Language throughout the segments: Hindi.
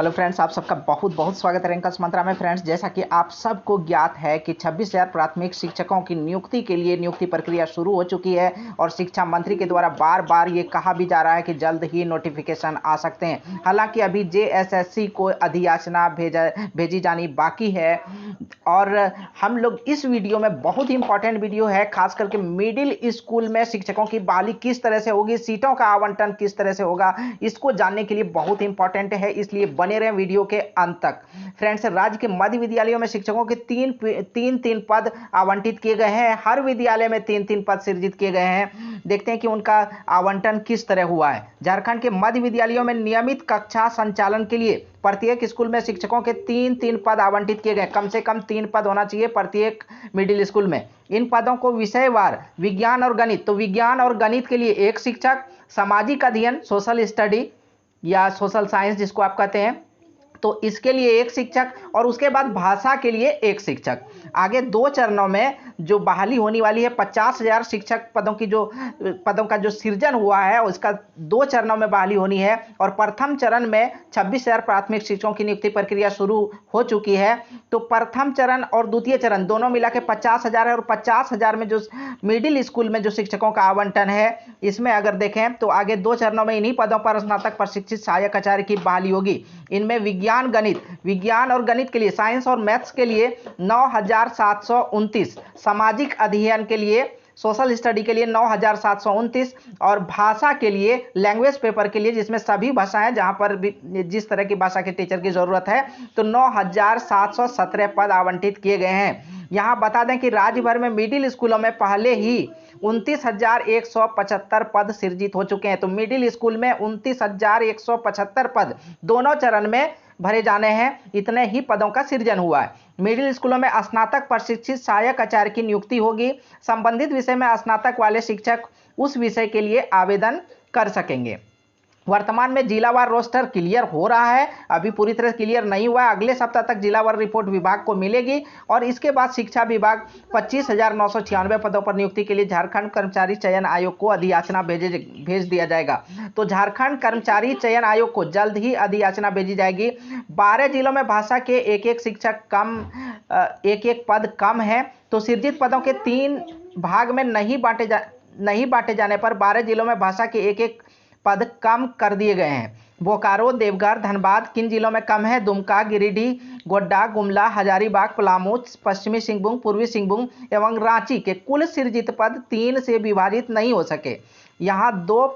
हेलो फ्रेंड्स, आप सबका बहुत बहुत स्वागत है रैंकर्स मंत्रा में। फ्रेंड्स, जैसा कि आप सबको ज्ञात है कि 26,000 प्राथमिक शिक्षकों की नियुक्ति के लिए नियुक्ति प्रक्रिया शुरू हो चुकी है और शिक्षा मंत्री के द्वारा बार बार ये कहा भी जा रहा है कि जल्द ही नोटिफिकेशन आ सकते हैं। हालांकि अभी जेएसएससी को अधियाचना भेजी जानी बाकी है और हम लोग इस वीडियो में बहुत ही इंपॉर्टेंट वीडियो है, खास करके मिडिल स्कूल में शिक्षकों की बहाली किस तरह से होगी, सीटों का आवंटन किस तरह से होगा, इसको जानने के लिए बहुत इंपॉर्टेंट है, इसलिए बने रहें वीडियो के अंत तक। फ्रेंड्स, राज्य के मध्य विद्यालयों में शिक्षकों के तीन पद आवंटित किए गए हैं। हर विद्यालय में तीन पद सृजित किए गए हैं। देखते हैं कि उनका आवंटन किस तरह हुआ है। झारखंड के मध्य विद्यालयों में नियमित कक्षा संचालन के लिए प्रत्येक स्कूल में शिक्षकों के तीन पद आवंटित किए गए। कम से कम 3 पद होना चाहिए प्रत्येक मिडिल स्कूल में। इन पदों को विषयवार विज्ञान और गणित, तो विज्ञान और गणित के लिए एक शिक्षक, सामाजिक अध्ययन सोशल स्टडी या सोशल साइंस जिसको आप कहते हैं, तो इसके लिए एक शिक्षक और उसके बाद भाषा के लिए एक शिक्षक। आगे 2 चरणों में जो बहाली होने वाली है, 50,000 शिक्षक पदों का जो सृजन हुआ है उसका 2 चरणों में बहाली होनी है और प्रथम चरण में 26,000 प्राथमिक शिक्षकों की नियुक्ति प्रक्रिया शुरू हो चुकी है। तो प्रथम चरण और द्वितीय चरण दोनों मिला के 50,000 है और 50,000 में जो मिडिल स्कूल में जो शिक्षकों का आवंटन है, इसमें अगर देखें तो आगे 2 चरणों में इन्हीं पदों पर स्नातक प्रशिक्षित सहायक आचार्य की बहाली होगी। इनमें विज्ञान और गणित के लिए, साइंस और मैथ्स के लिए 9,729, सामाजिक अध्ययन के लिए, सोशल स्टडी के लिए 9,729 और भाषा के लिए, लैंग्वेज पेपर के लिए जिसमें सभी भाषाएं, जहां पर भी जिस तरह की भाषा के टीचर की जरूरत है, तो 9,717 पद आवंटित किए गए हैं। यहां बता दें कि राज्य भर में मिडिल स्कूलों में पहले ही 29,175 पद सृजित हो चुके हैं। तो मिडिल स्कूल में 29,175 पद दोनों चरण में भरे जाने हैं। इतने ही पदों का सृजन हुआ है। मिडिल स्कूलों में स्नातक प्रशिक्षित सहायक आचार्य की नियुक्ति होगी। संबंधित विषय में स्नातक वाले शिक्षक उस विषय के लिए आवेदन कर सकेंगे। वर्तमान में जिलावार रोस्टर क्लियर हो रहा है, अभी पूरी तरह क्लियर नहीं हुआ है। अगले सप्ताह तक जिलावार रिपोर्ट विभाग को मिलेगी और इसके बाद शिक्षा विभाग 25,996 पदों पर नियुक्ति के लिए झारखंड कर्मचारी चयन आयोग को अधियाचना भेज दिया जाएगा। तो झारखंड कर्मचारी चयन आयोग को जल्द ही अधियाचना भेजी जाएगी। 12 जिलों में भाषा के एक शिक्षक कम, एक पद कम है। तो सृजित पदों के 3 भाग में नहीं बांटे जाने पर 12 जिलों में भाषा के एक पद कम कर दिए गए हैं। बोकारो, देवघर, धनबाद किन जिलों में कम है? दुमका, गिरिडीह, गोड्डा, गुमला, हजारीबाग, पलामू, पश्चिमी सिंहभूम, पूर्वी सिंहभूम एवं रांची के कुल सृजित पद 3 से विभाजित नहीं हो सके। यहाँ 2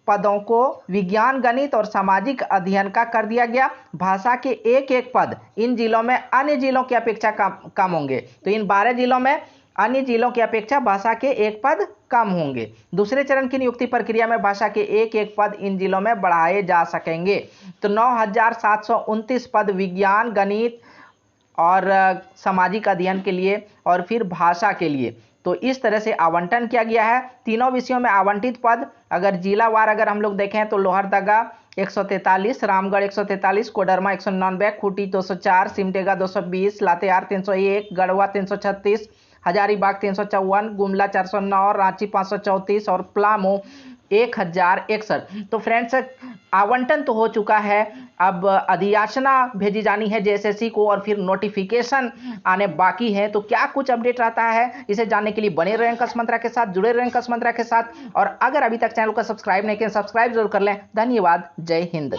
पदों को विज्ञान, गणित और सामाजिक अध्ययन का कर दिया गया। भाषा के एक पद इन जिलों में अन्य जिलों की अपेक्षा कम होंगे। तो इन 12 जिलों में अन्य जिलों की अपेक्षा भाषा के 1 पद कम होंगे। दूसरे चरण की नियुक्ति प्रक्रिया में भाषा के एक पद इन जिलों में बढ़ाए जा सकेंगे। तो 9,729 पद विज्ञान, गणित और सामाजिक अध्ययन के लिए और फिर भाषा के लिए। तो इस तरह से आवंटन किया गया है। तीनों विषयों में आवंटित पद अगर जिलावार अगर हम लोग देखें तो लोहरदगा 143, रामगढ़ 143, कोडरमा 199, खूंटी 204, सिमडेगा 220, लातेहार 301, गढ़वा 336, हजारीबाग 354, गुमला 409, रांची 534 और पलामू 1,061। तो फ्रेंड्स, आवंटन तो हो चुका है, अब अधियाचना भेजी जानी है जेएसएससी को और फिर नोटिफिकेशन आने बाकी है। तो क्या कुछ अपडेट रहता है, इसे जानने के लिए बने रहें रैंकर्स मंत्रा के साथ, जुड़े रहें रैंकर्स मंत्रा के साथ और अगर अभी तक चैनल को सब्सक्राइब नहीं किया, सब्सक्राइब जरूर कर लें। धन्यवाद। जय हिंद।